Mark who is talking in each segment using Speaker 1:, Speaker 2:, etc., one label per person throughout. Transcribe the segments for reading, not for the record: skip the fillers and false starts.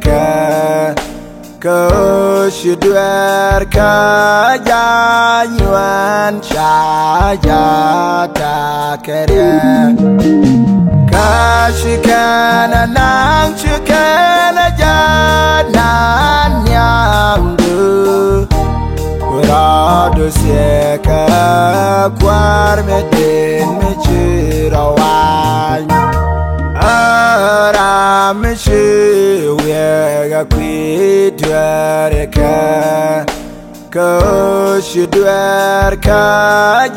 Speaker 1: ka Kushudwer kajanyuan cahaya takarya Kashikana nang chikana janan nyamdu Kuradu sieka kwar medin michirawan Aramishi wega kwidwereka Kushudwerka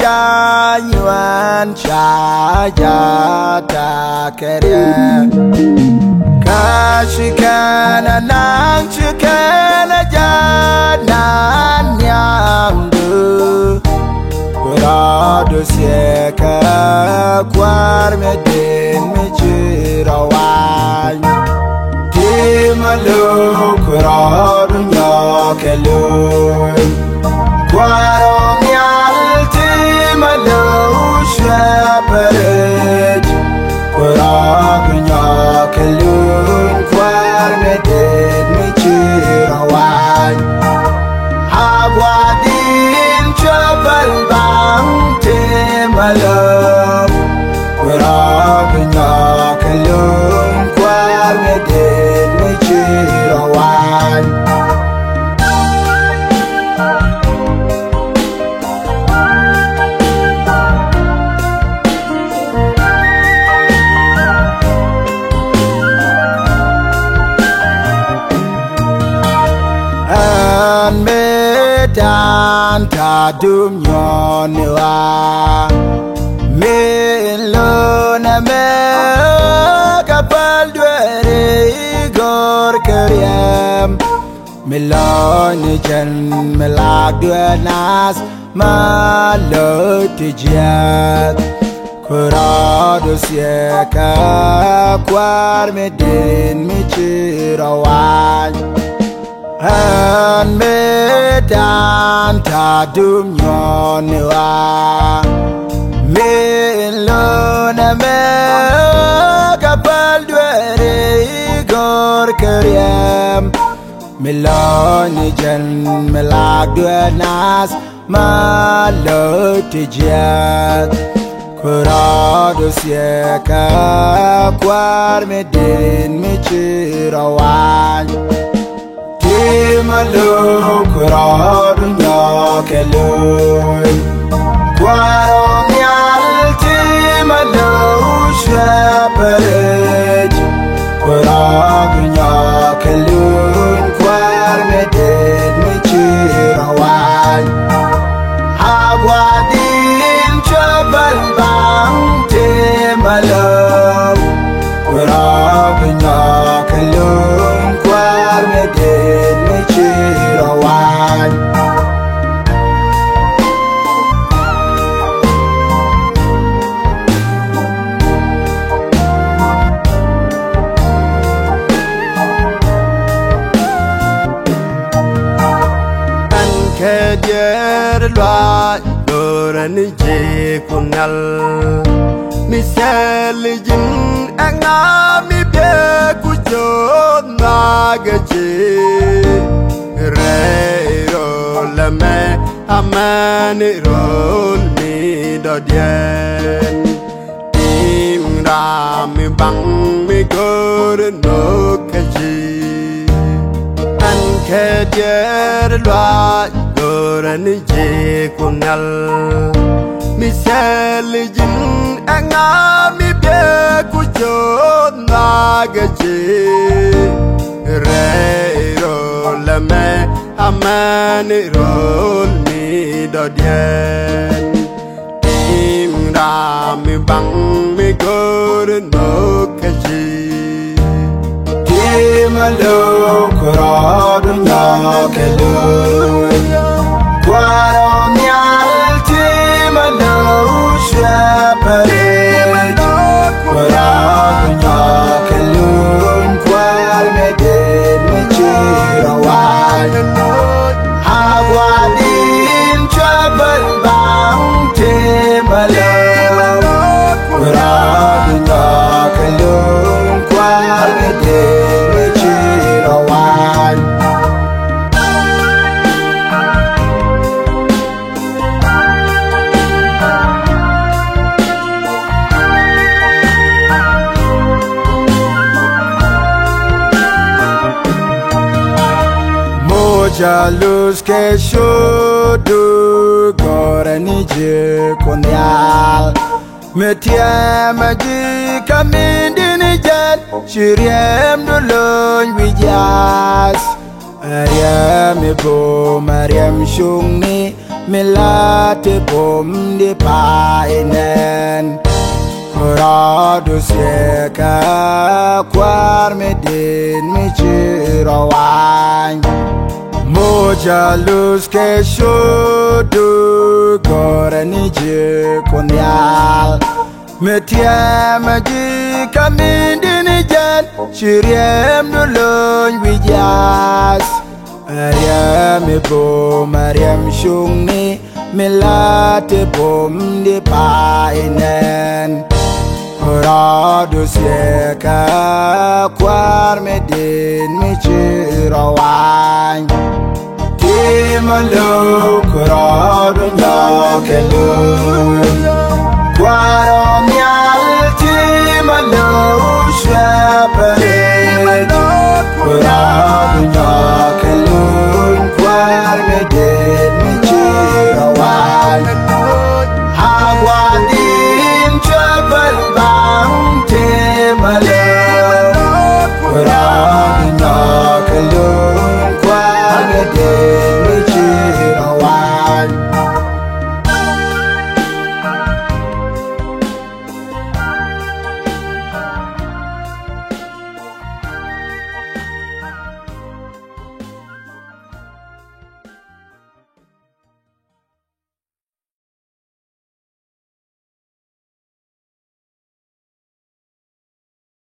Speaker 1: janyuan cahaya takarya Kashikana nang chikana janan nyamdu Kuradu sieka kwar medin michirawan Timalu kuradu nyakelun Kwarong yal timalu shaparit Kuradu nyakelun kwar medin michirawan Agwadin chabal bang timalu Kuradu nyakelun kwar medin michirawan Medan kadum nyonwa Milona me kapal dwere igor karyam Miloni jan melag dwenas malo tijat Kuradu sieka kwar medin michirawan An medan tadum nyonwa Milona me kapal dwere igor karyam Miloni jan melag dwenas malo tijat Kuradu sieka kwar medin michirawan Timalu kuradu nyakelun Kwarong yal timalu shaparit Kuradu nyakelun kwar medin michirawan Agwadin chabal bang timalu Kuradu nyakelun kwar medin michirawan Kedier lwa doran je kunal misal jin angami be kujo nagaje reiro lame amani rol mi dodien imram bang mi gor no kaji an kedier lwa doran je kunal misal jin angami be kujo nagaje reiro lame amani rol mi dodien imram bang mi gor no kaji Timalu kuradu nyakelun Kwarong yal timalu shaparit Kuradu nyakelun kwar medin michirawan Agwadin chabal bang timalu Kuradu nyakelun kwar medin michirawan Moja luz que shodu gore nije konyal Metia magi kamindi nijan Shiriem dulun wijas Ariam bom Ariam shungni Milate bom di painen Koradu seka kwar medin michirawany Moja luz que shodu gore nije konyal Metia magi kamindi nijan Shiriem dulun wijas Ariam bom Ariam shungni Milate bom di painen Koradu seka kwar medin michirawany Timalo koradu nyakelu Kwarom